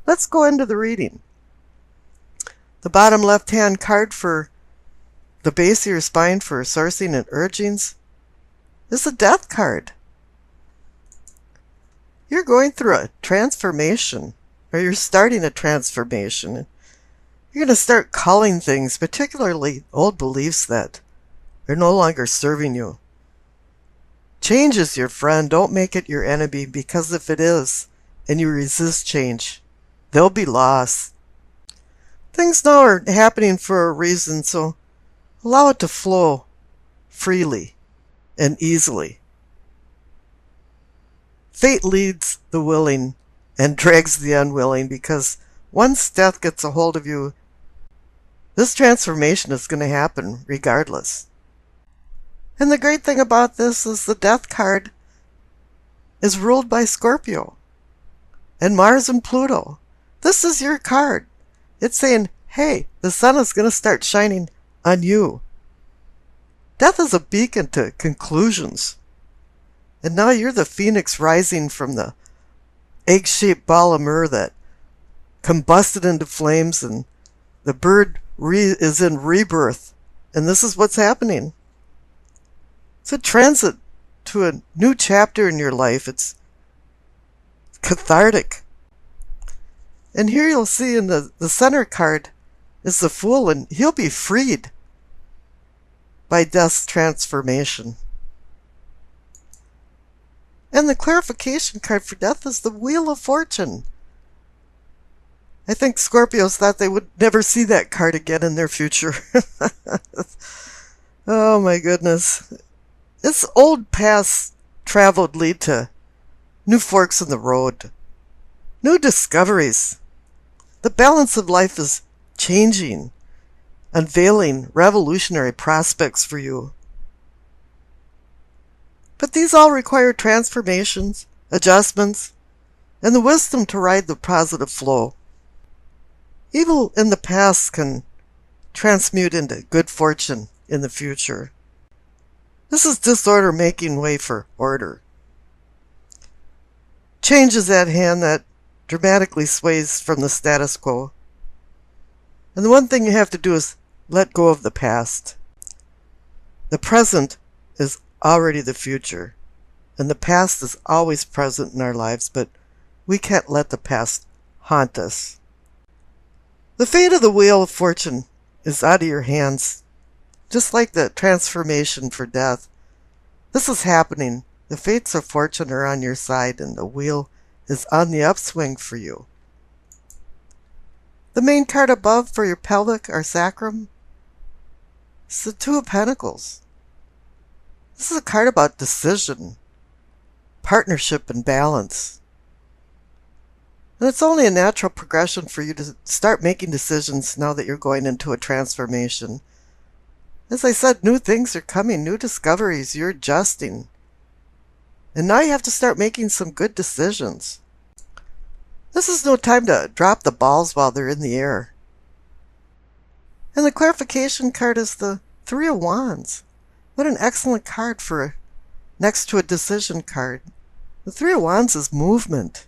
Let's go into the reading. The bottom left-hand card for the base of your spine for sourcing and urgings is the Death card. You're going through a transformation, or you're starting a transformation. You're going to start culling things, particularly old beliefs that are no longer serving you. Change is your friend. Don't make it your enemy, because if it is, and you resist change, there'll be loss. Things now are happening for a reason, so allow it to flow freely and easily. Fate leads the willing and drags the unwilling, because once death gets a hold of you, this transformation is going to happen regardless. And the great thing about this is the Death card is ruled by Scorpio and Mars and Pluto. This is your card. It's saying, hey, the sun is going to start shining on you. Death is a beacon to conclusions. And now you're the phoenix rising from the egg-shaped ball of myrrh that combusted into flames, and the bird is in rebirth. And this is what's happening. It's a transit to a new chapter in your life. It's cathartic. And here you'll see in the center card is the Fool, and he'll be freed by death's transformation. And the clarification card for death is the Wheel of Fortune. I think Scorpios thought they would never see that card again in their future. Oh my goodness. This old paths traveled lead to new forks in the road, new discoveries. The balance of life is changing, unveiling revolutionary prospects for you. But these all require transformations, adjustments, and the wisdom to ride the positive flow. Evil in the past can transmute into good fortune in the future. This is disorder making way for order. Change is at hand that dramatically sways from the status quo. And the one thing you have to do is let go of the past. The present is already the future, and the past is always present in our lives, but we can't let the past haunt us. The fate of the Wheel of Fortune is out of your hands, just like the transformation for death. This is happening. The fates of fortune are on your side, and the wheel is on the upswing for you. The main card above for your pelvic or sacrum is the Two of Pentacles. This is a card about decision, partnership, and balance. And it's only a natural progression for you to start making decisions now that you're going into a transformation. As I said, new things are coming, new discoveries, you're adjusting. And now you have to start making some good decisions. This is no time to drop the balls while they're in the air. And the clarification card is the Three of Wands. What an excellent card for next to a decision card. The Three of Wands is movement.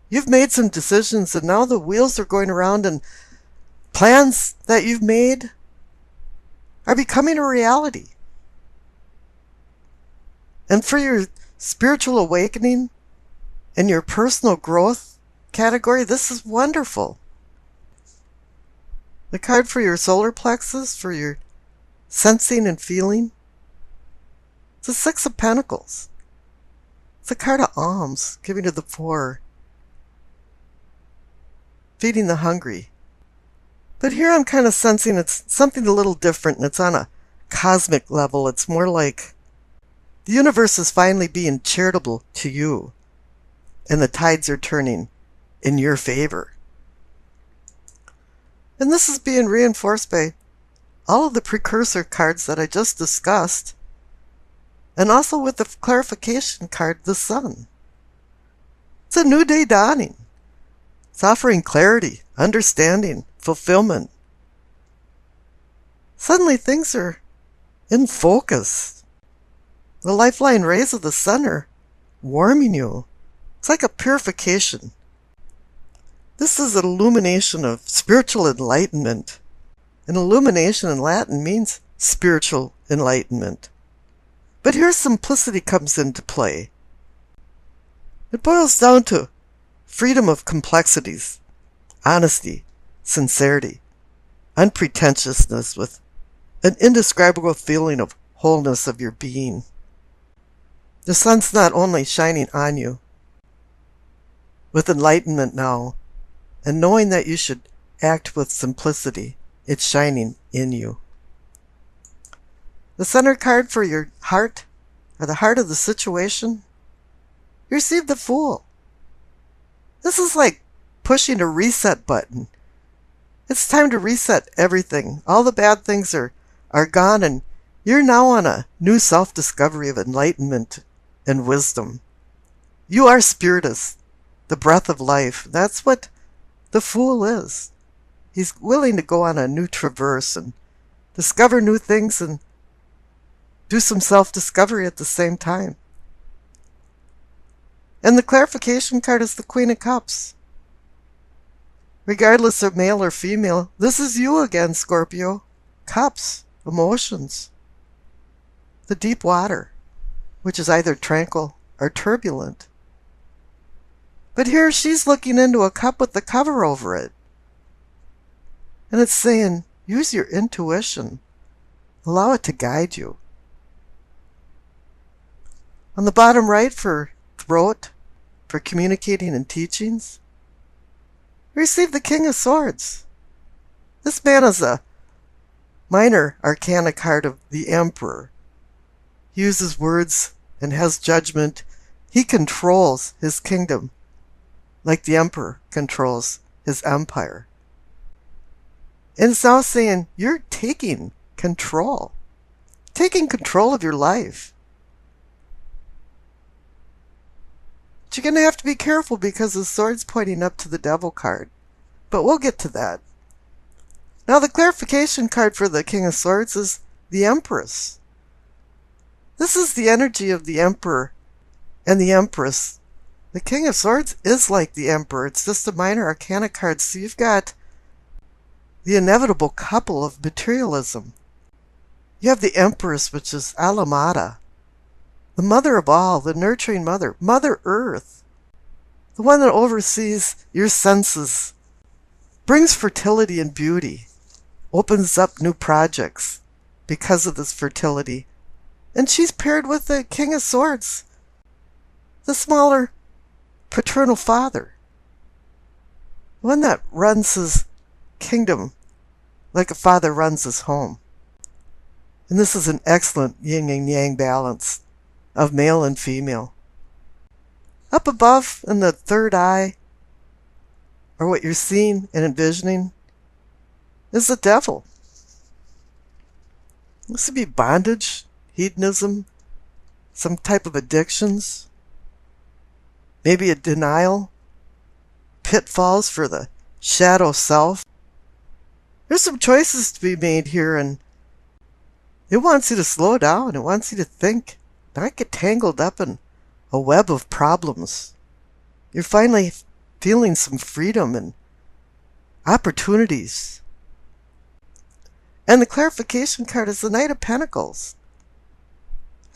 You've made some decisions, and now the wheels are going around, and plans that you've made are becoming a reality. And for your spiritual awakening and your personal growth category, this is wonderful. The card for your solar plexus, for your sensing and feeling, it's the Six of Pentacles. It's a card of alms, giving to the poor, feeding the hungry. But here I'm kind of sensing it's something a little different, and it's on a cosmic level. It's more like the universe is finally being charitable to you, and the tides are turning in your favor. And this is being reinforced by all of the precursor cards that I just discussed, and also with the clarification card, the Sun. It's a new day dawning. It's offering clarity, understanding, fulfillment. Suddenly things are in focus. The lifeline rays of the sun are warming you. It's like a purification. This is an illumination of spiritual enlightenment. And illumination in Latin means spiritual enlightenment. But here simplicity comes into play. It boils down to freedom of complexities, honesty, sincerity, unpretentiousness with an indescribable feeling of wholeness of your being. The sun's not only shining on you, with enlightenment now, and knowing that you should act with simplicity, it's shining in you. The center card for your heart, or the heart of the situation, you receive the Fool. This is like pushing a reset button. It's time to reset everything. All the bad things are gone, and you're now on a new self-discovery of enlightenment and wisdom. You are spiritus, the breath of life. That's what the Fool is. He's willing to go on a new traverse and discover new things and do some self-discovery at the same time. And the clarification card is the Queen of Cups. Regardless of male or female, this is you again, Scorpio. Cups, emotions. The deep water, which is either tranquil or turbulent. But here she's looking into a cup with the cover over it. And it's saying, use your intuition. Allow it to guide you. On the bottom right for throat, for communicating and teachings, receive the King of Swords. This man is a minor arcana card of the Emperor. He uses words and has judgment. He controls his kingdom, like the Emperor controls his empire. And it's now saying you're taking control of your life. But you're going to have to be careful because the sword's pointing up to the Devil card. But we'll get to that. Now the clarification card for the King of Swords is the Empress. This is the energy of the Emperor and the Empress. The King of Swords is like the Emperor. It's just a minor arcana card. So you've got the inevitable couple of materialism. You have the Empress, which is Alamada, the mother of all, the nurturing mother, Mother Earth, the one that oversees your senses, brings fertility and beauty, opens up new projects because of this fertility. And she's paired with the King of Swords, the smaller paternal father, the one that runs his kingdom like a father runs his home. And this is an excellent yin and yang balance of male and female. Up above in the third eye, or what you're seeing and envisioning, is the Devil. This would be bondage, hedonism, some type of addictions, maybe a denial, pitfalls for the shadow self. There's some choices to be made here, and it wants you to slow down. It wants you to think, not get tangled up in a web of problems. You're finally feeling some freedom and opportunities. And the clarification card is the Knight of Pentacles.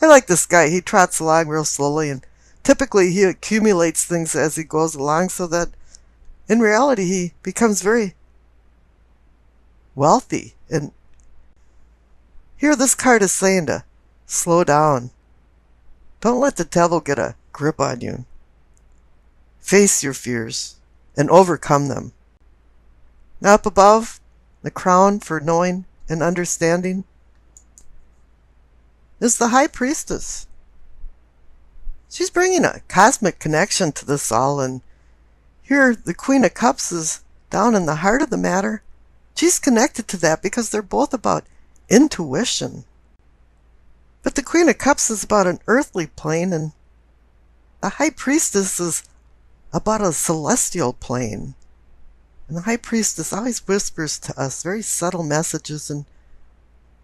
I like this guy. He trots along real slowly, and typically he accumulates things as he goes along so that in reality he becomes very wealthy. And here this card is saying to slow down. Don't let the devil get a grip on you. Face your fears and overcome them. Now up above, the crown for knowing and understanding is the High Priestess. She's bringing a cosmic connection to this all, and here the Queen of Cups is down in the heart of the matter. She's connected to that because they're both about intuition. But the Queen of Cups is about an earthly plane, and the High Priestess is about a celestial plane. And the High Priestess always whispers to us very subtle messages, and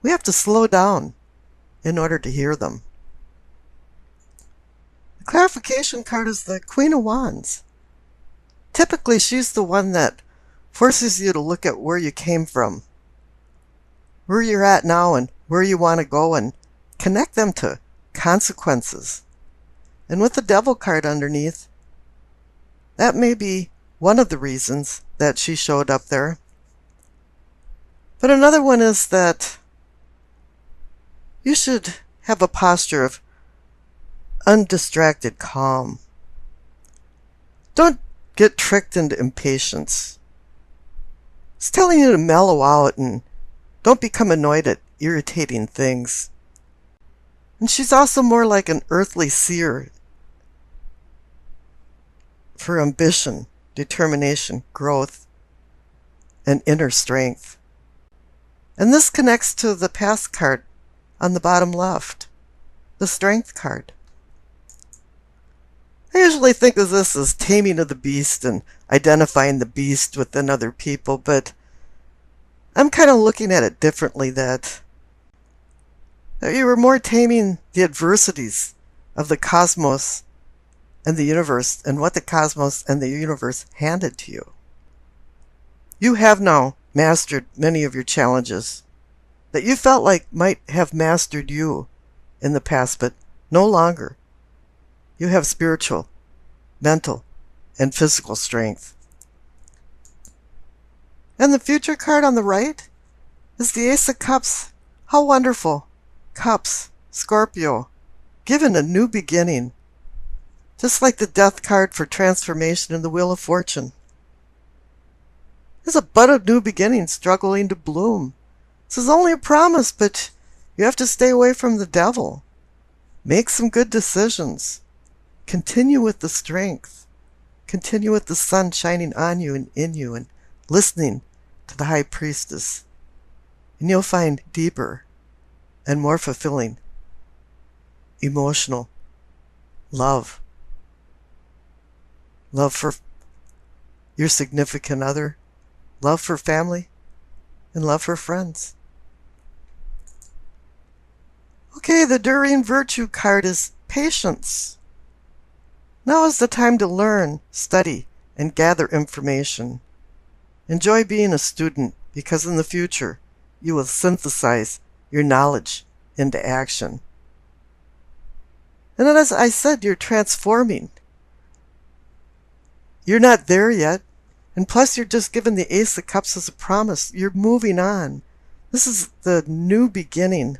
we have to slow down in order to hear them. The clarification card is the Queen of Wands. typically she's the one that forces you to look at where you came from, where you're at now, and where you want to go, and connect them to consequences. And with the Devil card underneath, that may be one of the reasons that she showed up there. But another one is that you should have a posture of undistracted calm. Don't get tricked into impatience. It's telling you to mellow out and don't become annoyed at irritating things. And she's also more like an earthly seer for ambition, determination, growth, and inner strength. And this connects to the past card on the bottom left, the Strength card. I usually think of this as taming of the beast and identifying the beast within other people, but I'm kind of looking at it differently, that you were more taming the adversities of the cosmos and the universe and what the cosmos and the universe handed to you. You have now mastered many of your challenges that you felt like might have mastered you in the past, but no longer. You have spiritual, mental, and physical strength. And the Future card on the right is the Ace of Cups. How wonderful. Cups, Scorpio, given a new beginning. Just like the Death card for transformation in the Wheel of Fortune. There's a bud of new beginnings struggling to bloom. This is only a promise, but you have to stay away from the devil. Make some good decisions. Continue with the strength. Continue with the sun shining on you and in you, and listening to the High Priestess. And you'll find deeper and more fulfilling emotional love. Love for your significant other, love for family, and love for friends. Okay, the Enduring Virtue card is patience. Now is the time to learn, study, and gather information. Enjoy being a student, because in the future you will synthesize your knowledge into action. And then, as I said, you're transforming. You're not there yet, and plus you're just given the Ace of Cups as a promise. You're moving on. This is the new beginning.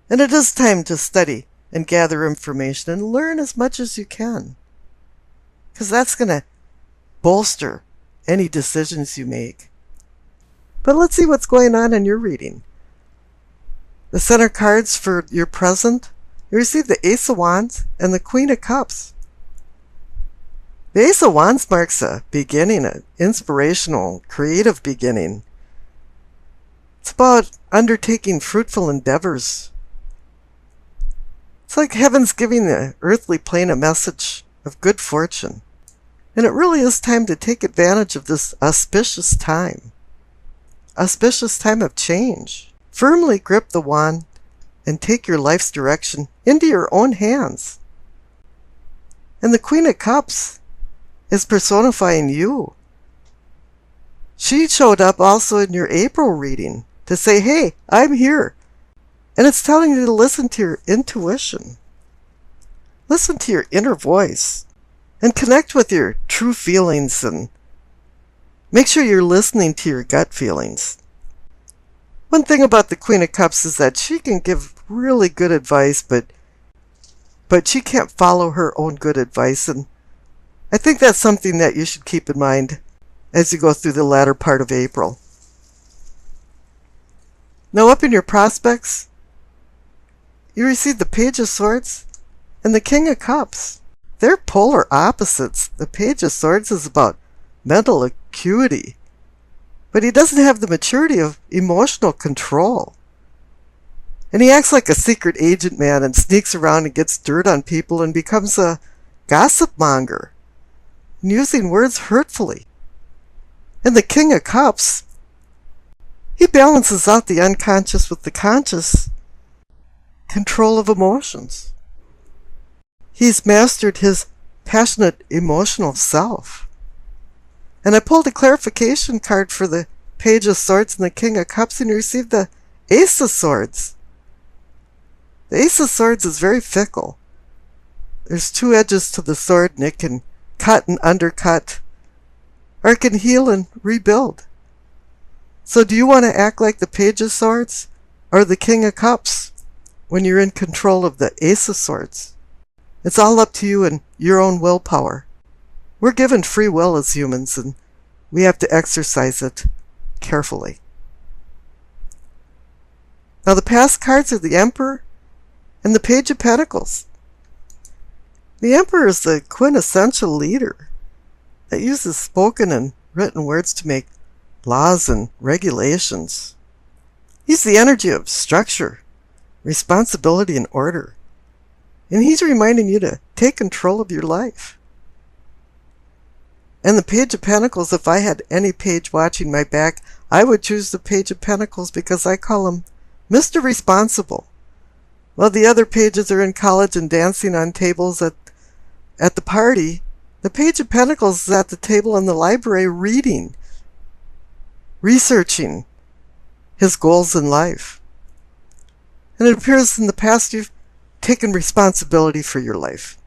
And it is time to study and gather information and learn as much as you can, because that's going to bolster any decisions you make. But let's see what's going on in your reading. The center cards for your present, you receive the Ace of Wands and the Queen of Cups. The Ace of Wands marks a beginning, an inspirational, creative beginning. It's about undertaking fruitful endeavors. It's like heaven's giving the earthly plane a message of good fortune. And it really is time to take advantage of this auspicious time. Auspicious time of change. Firmly grip the wand and take your life's direction into your own hands. And the Queen of Cups is personifying you. She showed up also in your April reading to say, hey, I'm here. And it's telling you to listen to your intuition. Listen to your inner voice. And connect with your true feelings, and make sure you're listening to your gut feelings. One thing about the Queen of Cups is that she can give really good advice, but she can't follow her own good advice. And I think that's something that you should keep in mind as you go through the latter part of April. Now, up in your prospects, you receive the Page of Swords and the King of Cups. They're polar opposites. The Page of Swords is about mental acuity, but he doesn't have the maturity of emotional control. And he acts like a secret agent man and sneaks around and gets dirt on people and becomes a gossip monger, and using words hurtfully. And the King of Cups, he balances out the unconscious with the conscious control of emotions. He's mastered his passionate emotional self. And I pulled a clarification card for the Page of Swords and the King of Cups, and you received the Ace of Swords. The Ace of Swords is very fickle. There's two edges to the sword, and it can cut and undercut, or it can heal and rebuild. So do you want to act like the Page of Swords or the King of Cups when you're in control of the Ace of Swords? It's all up to you and your own willpower. We're given free will as humans, and we have to exercise it carefully. Now the past cards are the Emperor and the Page of Pentacles. The Emperor is the quintessential leader that uses spoken and written words to make laws and regulations. He's the energy of structure, responsibility, and order. And he's reminding you to take control of your life. And the Page of Pentacles, if I had any page watching my back, I would choose the Page of Pentacles because I call him Mr. Responsible. While the other pages are in college and dancing on tables at the party, the Page of Pentacles is at the table in the library reading, researching his goals in life. And it appears in the past you've taken responsibility for your life.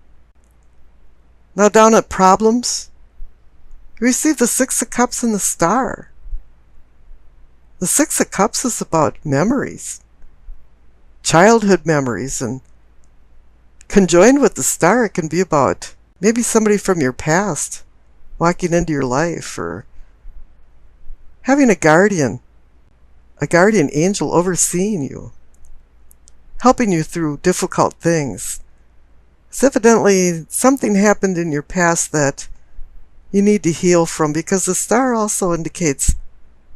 Now down at problems, you receive the Six of Cups and the Star. The Six of Cups is about memories, childhood memories, and conjoined with the Star, it can be about maybe somebody from your past walking into your life, or having a guardian angel overseeing you, helping you through difficult things. So evidently something happened in your past that you need to heal from, because the Star also indicates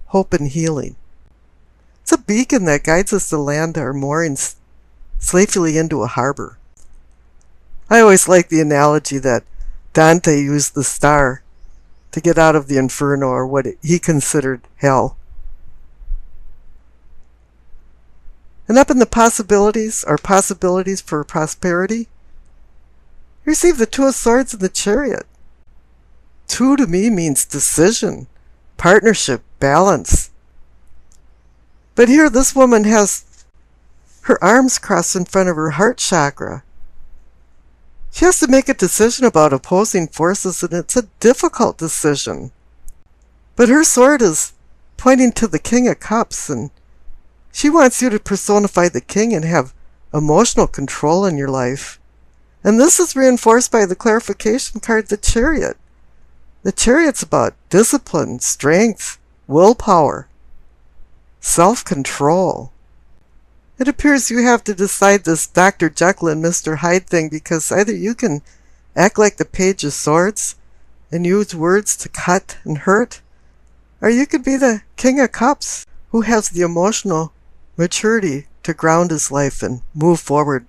hope and healing. It's a beacon that guides us to land our moorings safely into a harbor. I always like the analogy that Dante used the star to get out of the inferno, or what he considered hell. And up in the possibilities, or possibilities for prosperity, you receive the Two of Swords and the Chariot. Two to me means decision, partnership, balance. But here this woman has her arms crossed in front of her heart chakra. She has to make a decision about opposing forces, and it's a difficult decision. But her sword is pointing to the King of Cups, and she wants you to personify the king and have emotional control in your life. And this is reinforced by the clarification card, the Chariot. The Chariot's about discipline, strength, willpower, self-control. It appears you have to decide this Dr. Jekyll and Mr. Hyde thing, because either you can act like the Page of Swords and use words to cut and hurt, or you could be the King of Cups who has the emotional maturity to ground his life and move forward.